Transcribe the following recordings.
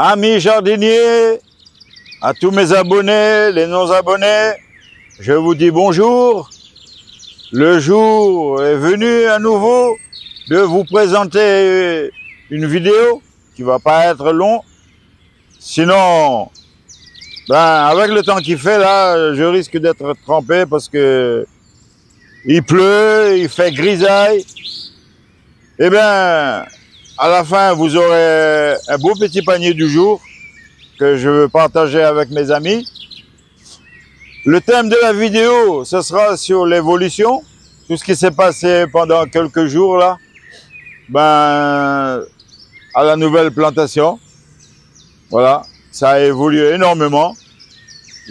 Amis jardiniers, à tous mes abonnés, les non-abonnés, je vous dis bonjour. Le jour est venu à nouveau de vous présenter une vidéo qui va pas être long. Sinon, avec le temps qu'il fait là, je risque d'être trempé parce que il pleut, il fait grisaille. Eh bien, à la fin, vous aurez un beau petit panier du jour que je veux partager avec mes amis. Le thème de la vidéo, ce sera sur l'évolution, tout ce qui s'est passé pendant quelques jours là, à la nouvelle plantation. Voilà, ça a évolué énormément.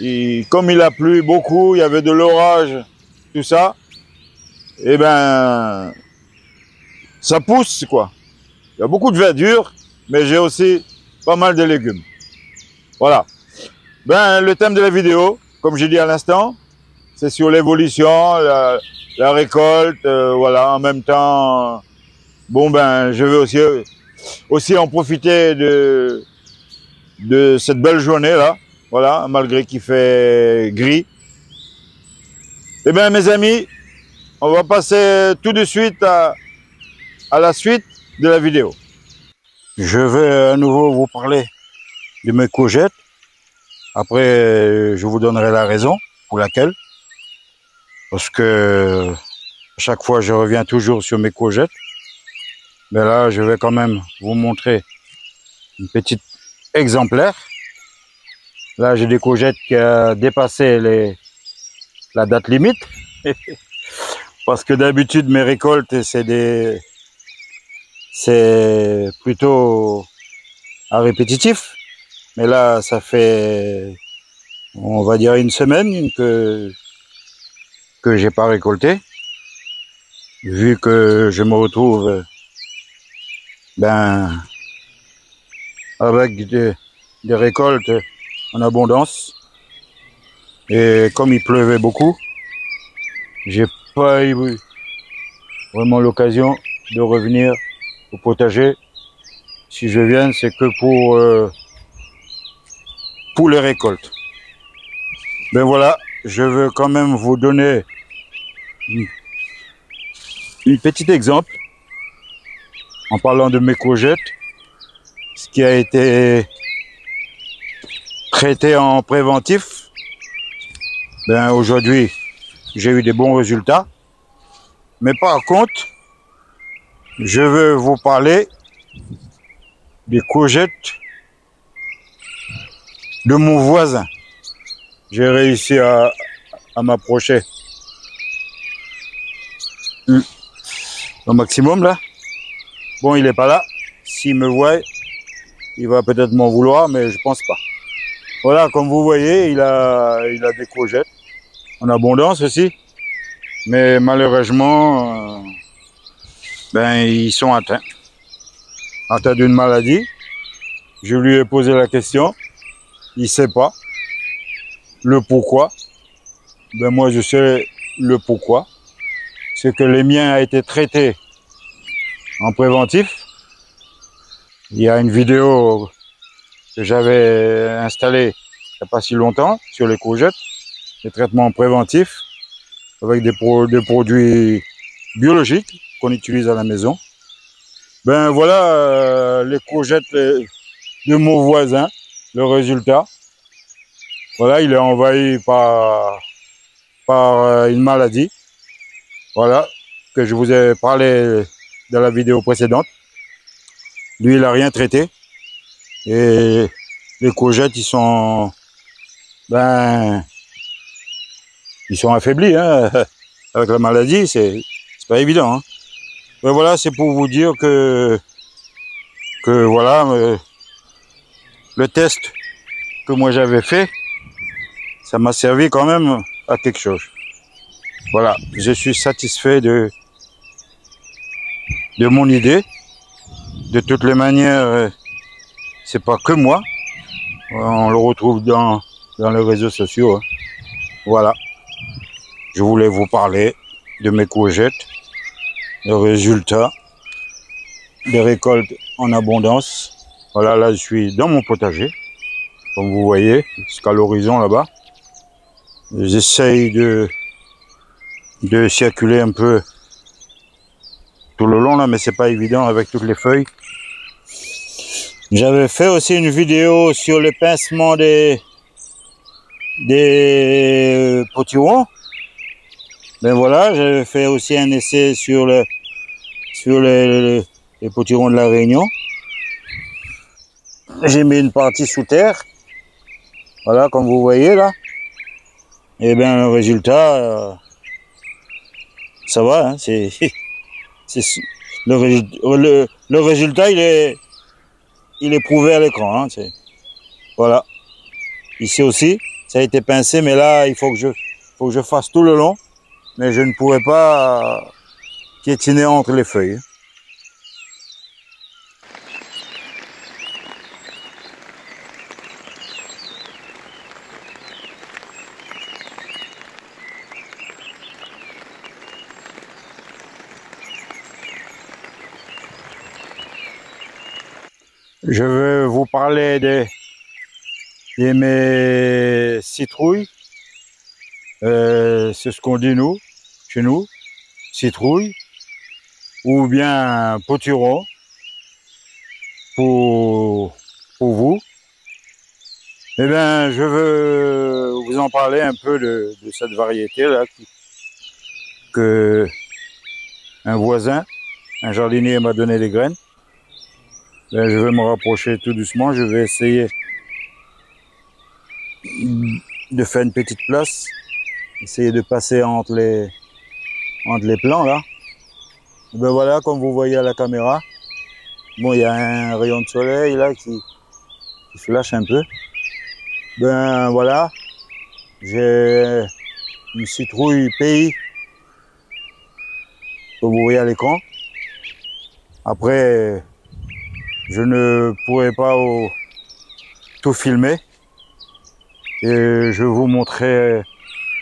Et comme il a plu beaucoup, il y avait de l'orage, tout ça, eh ben, ça pousse quoi. Il y a beaucoup de verdure, mais j'ai aussi pas mal de légumes. Voilà. Le thème de la vidéo, comme j'ai dit à l'instant, c'est sur l'évolution, la récolte, voilà. En même temps, je vais aussi en profiter de cette belle journée là, voilà, malgré qu'il fait gris. Eh bien, mes amis, on va passer tout de suite à la suite de la vidéo. Je vais à nouveau vous parler de mes courgettes. Après, je vous donnerai la raison pour laquelle. Parce que à chaque fois, je reviens toujours sur mes courgettes. Mais là, je vais quand même vous montrer une petite exemplaire. Là, j'ai des courgettes qui ont dépassé la date limite. Parce que d'habitude, mes récoltes, c'est plutôt à répétitif. Mais là, ça fait, on va dire, une semaine que j'ai pas récolté. Vu que je me retrouve, avec des récoltes en abondance. Et comme il pleuvait beaucoup, j'ai pas eu vraiment l'occasion de revenir au potager. Si je viens, c'est que pour les récoltes. Voilà, je veux quand même vous donner une petite exemple en parlant de mes courgettes, ce qui a été traité en préventif. Aujourd'hui, j'ai eu des bons résultats. Mais par contre, je veux vous parler des courgettes de mon voisin. J'ai réussi à m'approcher au maximum là. Bon, il est pas là. S'il me voit, il va peut-être m'en vouloir, mais je pense pas. Voilà, comme vous voyez, il a des courgettes en abondance aussi. Mais malheureusement, ils sont atteints d'une maladie. Je lui ai posé la question. Il sait pas le pourquoi. Moi, je sais le pourquoi. C'est que les miens a été traités en préventif. Il y a une vidéo que j'avais installée il n'y a pas si longtemps sur les courgettes, les traitements préventifs avec des produits biologiques qu'on utilise à la maison. Voilà les courgettes de mon voisin, le résultat. Voilà, il est envahi par une maladie. Voilà, que je vous ai parlé dans la vidéo précédente. Lui, il n'a rien traité. Et les courgettes, ils sont affaiblis, hein, avec la maladie, c'est pas évident, hein. Voilà, c'est pour vous dire que voilà, le test que moi j'avais fait, ça m'a servi quand même à quelque chose. Voilà, je suis satisfait de mon idée. De toutes les manières, c'est pas que moi. On le retrouve dans les réseaux sociaux, hein. Voilà. Je voulais vous parler de mes courgettes, le résultat des récoltes en abondance. Voilà, là je suis dans mon potager, comme vous voyez, jusqu'à l'horizon là-bas. J'essaye de circuler un peu tout le long là, mais c'est pas évident avec toutes les feuilles. J'avais fait aussi une vidéo sur le pincement des potirons. Ben voilà, j'avais fait aussi un essai sur les potirons de la Réunion. J'ai mis une partie sous terre. Voilà, comme vous voyez là. Et bien le résultat, ça va, hein, le résultat il est prouvé à l'écran. Hein, voilà. Ici aussi, ça a été pincé, mais là il faut que je fasse tout le long. Mais je ne pourrais pas piétiner entre les feuilles. Je vais vous parler de mes citrouilles. C'est ce qu'on dit nous, chez nous, citrouille, ou bien potiron pour vous. Eh bien, je veux vous en parler un peu de cette variété là que un voisin, un jardinier m'a donné des graines. Ben, je vais me rapprocher tout doucement. Je vais essayer de faire une petite place, essayer de passer entre les plants là. Et ben voilà, comme vous voyez à la caméra, bon, il y a un rayon de soleil là qui flash un peu. Ben voilà, j'ai une citrouille pays, comme vous voyez à l'écran. Après, je ne pourrais pas tout filmer et je vais vous montrer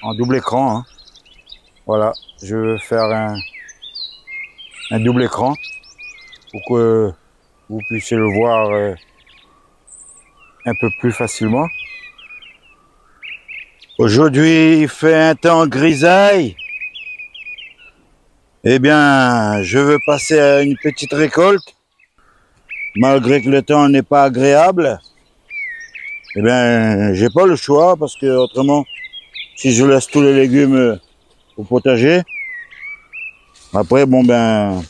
en double écran. Hein. Voilà, je vais faire un double écran pour que vous puissiez le voir un peu plus facilement. Aujourd'hui, il fait un temps grisaille. Eh bien, je veux passer à une petite récolte. Malgré que le temps n'est pas agréable, eh bien, j'ai pas le choix parce que autrement, si je laisse tous les légumes au potager, après, bon ben,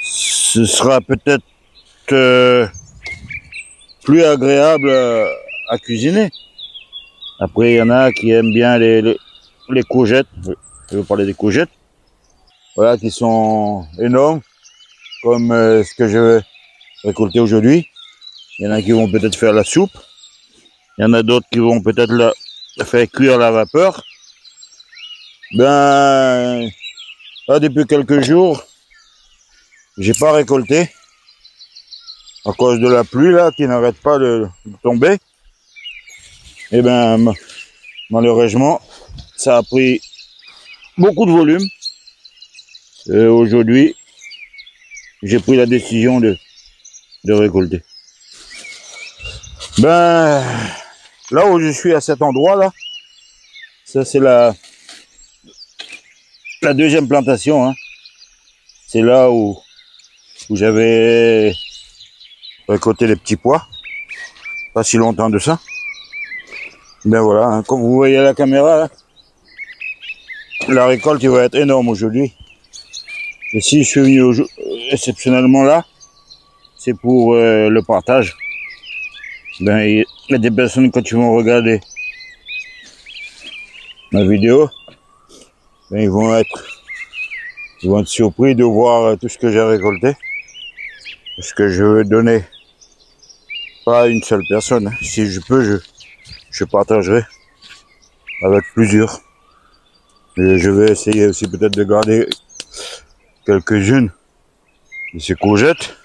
ce sera peut-être plus agréable à cuisiner. Après, il y en a qui aiment bien les courgettes. Je vais parler des courgettes. Voilà, qui sont énormes, comme ce que je vais récolter aujourd'hui. Il y en a qui vont peut-être faire la soupe. Il y en a d'autres qui vont peut-être la faire cuire à la vapeur. Ben, là, depuis quelques jours, j'ai pas récolté à cause de la pluie là qui n'arrête pas de tomber. Et ben, malheureusement, ça a pris beaucoup de volume. Et aujourd'hui, j'ai pris la décision de récolter. Ben, là où je suis à cet endroit là, ça c'est la deuxième plantation. Hein. C'est là où j'avais récolté les petits pois, pas si longtemps de ça. Ben voilà, hein, comme vous voyez à la caméra là, la récolte il va être énorme aujourd'hui. Et si je suis venu exceptionnellement là, c'est pour le partage. Ben, il y a des personnes quand ils vont regarder ma vidéo, ben, ils vont être surpris de voir tout ce que j'ai récolté. Parce que je veux donner pas à une seule personne. Hein. Si je peux, je partagerai avec plusieurs. Et je vais essayer aussi peut-être de garder quelques-unes de ces courgettes.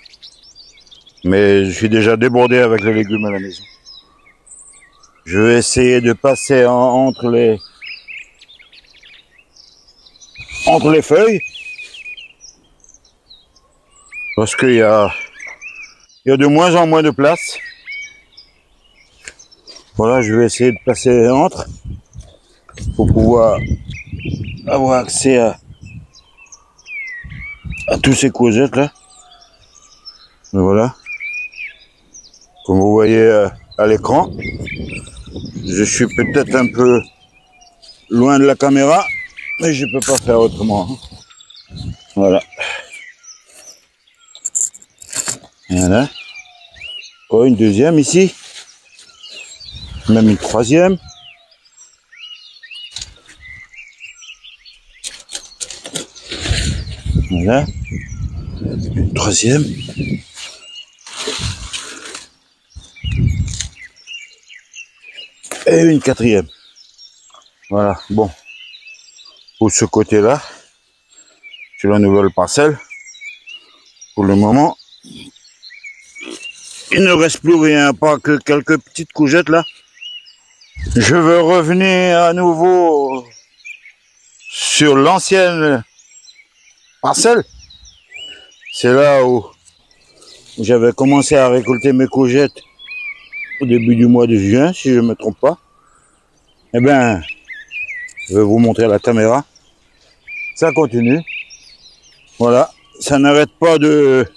Mais je suis déjà débordé avec les légumes à la maison. Je vais essayer de passer entre les feuilles. Parce qu'il y a Il y a de moins en moins de place. Voilà, je vais essayer de passer entre pour pouvoir avoir accès à tous ces courgettes là. Et voilà. Comme vous voyez à l'écran, je suis peut-être un peu loin de la caméra, mais je peux pas faire autrement. Voilà. Voilà. Oh, une deuxième ici. Même une troisième. Voilà. Une troisième. Et une quatrième. Voilà. Bon. Pour ce côté-là, sur la nouvelle parcelle, pour le moment, il ne reste plus rien, pas que quelques petites courgettes là. Je veux revenir à nouveau sur l'ancienne parcelle. C'est là où j'avais commencé à récolter mes courgettes au début du mois de juin, si je ne me trompe pas. Eh bien, je vais vous montrer à la caméra. Ça continue. Voilà, ça n'arrête pas de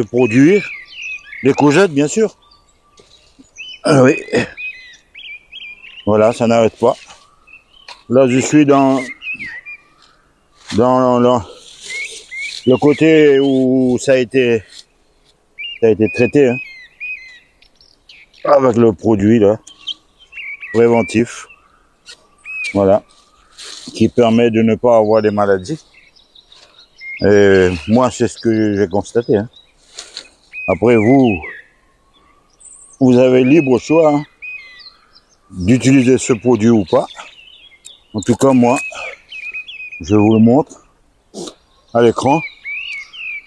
produire. Les courgettes, bien sûr. Ah oui. Voilà, ça n'arrête pas. Là, je suis dans le côté où ça a été traité, hein, avec le produit là, préventif. Voilà, qui permet de ne pas avoir des maladies. Et moi, c'est ce que j'ai constaté. Hein. Après, vous avez libre choix hein, d'utiliser ce produit ou pas. En tout cas, moi, je vous le montre à l'écran.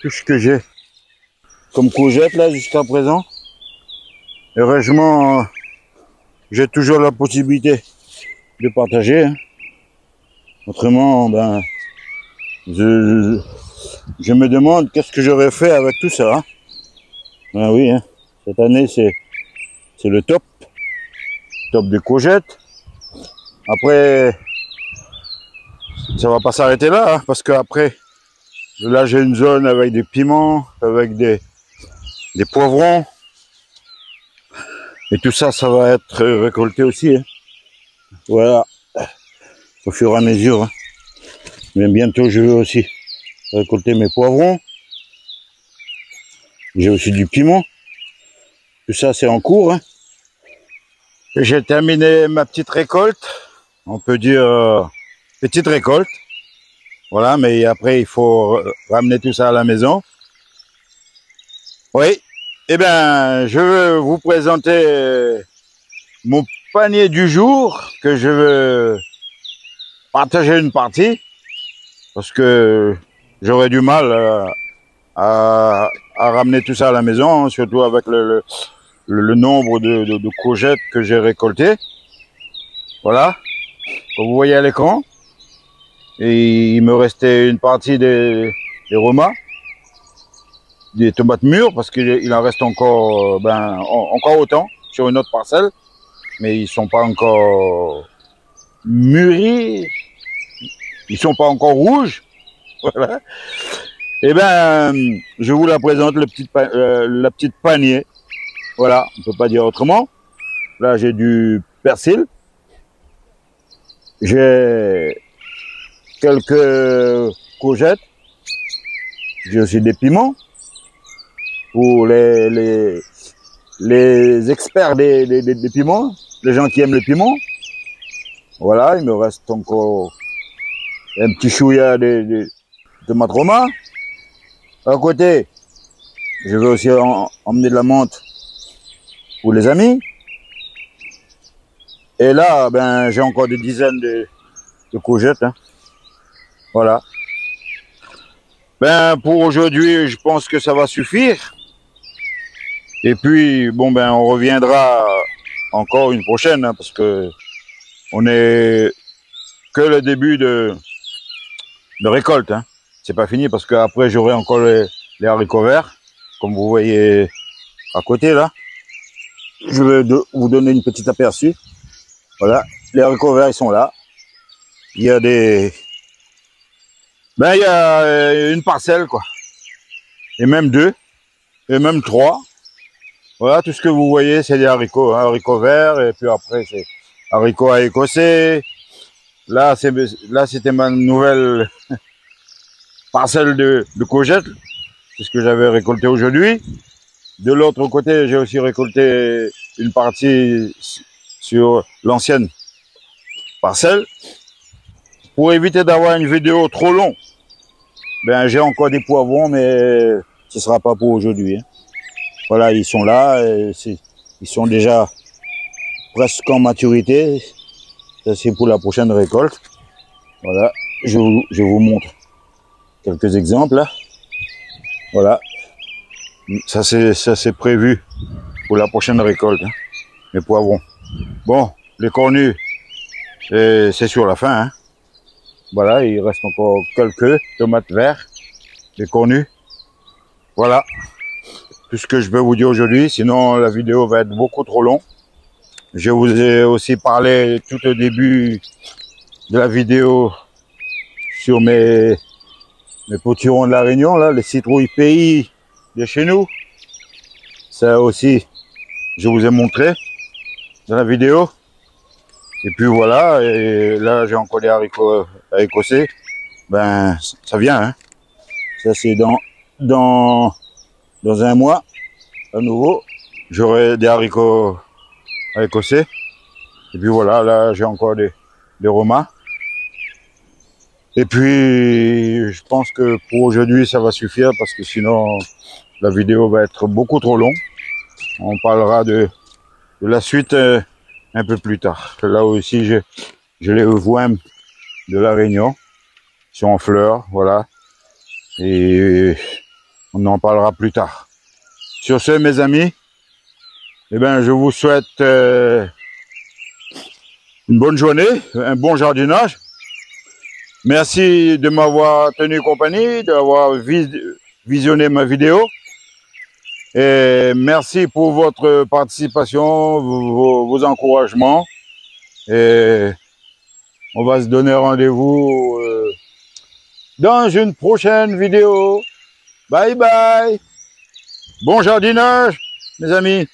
Tout ce que j'ai comme courgette là jusqu'à présent. Heureusement, j'ai toujours la possibilité de partager. Hein. Autrement, ben, je me demande qu'est-ce que j'aurais fait avec tout ça. Hein. Ben oui, hein. Cette année, c'est le top des courgettes. Après, ça va pas s'arrêter là, hein, parce qu'après, là, j'ai une zone avec des piments, avec des poivrons. Et tout ça, ça va être récolté aussi. Hein. Voilà, au fur et à mesure. Hein. Mais bientôt, je vais aussi récolter mes poivrons. J'ai aussi du piment. Tout ça, c'est en cours. Hein. J'ai terminé ma petite récolte. On peut dire petite récolte. Voilà, mais après, il faut ramener tout ça à la maison. Oui. Eh bien, je veux vous présenter mon panier du jour que je veux partager une partie parce que j'aurais du mal à ramener tout ça à la maison, hein, surtout avec le nombre de courgettes que j'ai récoltées. Voilà, comme vous voyez à l'écran. Et il me restait une partie des romas, des tomates mûres, parce qu'il en reste encore, encore autant sur une autre parcelle, mais ils sont pas encore mûris, ils sont pas encore rouges. Voilà. Et ben, je vous la présente, la petite panier. Voilà, on peut pas dire autrement. Là, j'ai du persil, j'ai quelques courgettes, j'ai aussi des piments. Pour les experts des piments, les gens qui aiment le piment. Voilà, il me reste encore un petit chouïa de tomates roma. À côté, je vais aussi emmener de la menthe pour les amis. Et là, ben, j'ai encore des dizaines de courgettes. Hein. Voilà. Ben, pour aujourd'hui, je pense que ça va suffire. Et puis, bon, ben, on reviendra encore une prochaine, hein, parce que on est que le début de récolte. Hein. C'est pas fini parce qu'après, j'aurai encore les haricots verts, comme vous voyez à côté là. Je vais vous donner une petite aperçu. Voilà, les haricots verts ils sont là. Il y a des... Ben il y a une parcelle quoi. Et même deux. Et même trois. Voilà, tout ce que vous voyez c'est des haricots. Hein, haricots verts et puis après c'est haricots à écossais. Là c'était ma nouvelle parcelle de courgettes. C'est ce que j'avais récolté aujourd'hui. De l'autre côté, j'ai aussi récolté une partie sur l'ancienne parcelle. Pour éviter d'avoir une vidéo trop longue, ben, j'ai encore des poivrons, mais ce ne sera pas pour aujourd'hui. Hein. Voilà, ils sont là, et ils sont déjà presque en maturité. Ça, c'est pour la prochaine récolte. Voilà, je vous montre quelques exemples. Là. Voilà, ça c'est prévu pour la prochaine récolte, hein, les poivrons. Bon, les cornus, c'est sur la fin. Hein. Voilà, il reste encore quelques tomates vertes, les cornus. Voilà, tout ce que je peux vous dire aujourd'hui, sinon la vidéo va être beaucoup trop longue. Je vous ai aussi parlé tout au début de la vidéo sur mes potirons de la Réunion, là, les citrouilles pays de chez nous. Ça aussi, je vous ai montré dans la vidéo. Et puis voilà, et là j'ai encore des haricots écossais. Ben, ça vient, hein. Ça c'est dans un mois, à nouveau, j'aurai des haricots écossais. Et puis voilà, là j'ai encore des romains. Et puis, je pense que pour aujourd'hui, ça va suffire parce que sinon, la vidéo va être beaucoup trop longue. On parlera de la suite un peu plus tard. Là aussi, je les vois de la Réunion. Ils sont en fleurs, voilà. Et on en parlera plus tard. Sur ce, mes amis, eh ben, je vous souhaite une bonne journée, un bon jardinage. Merci de m'avoir tenu compagnie, d'avoir visionné ma vidéo. Et merci pour votre participation, vos encouragements. Et on va se donner rendez-vous dans une prochaine vidéo. Bye bye. Bon jardinage, mes amis.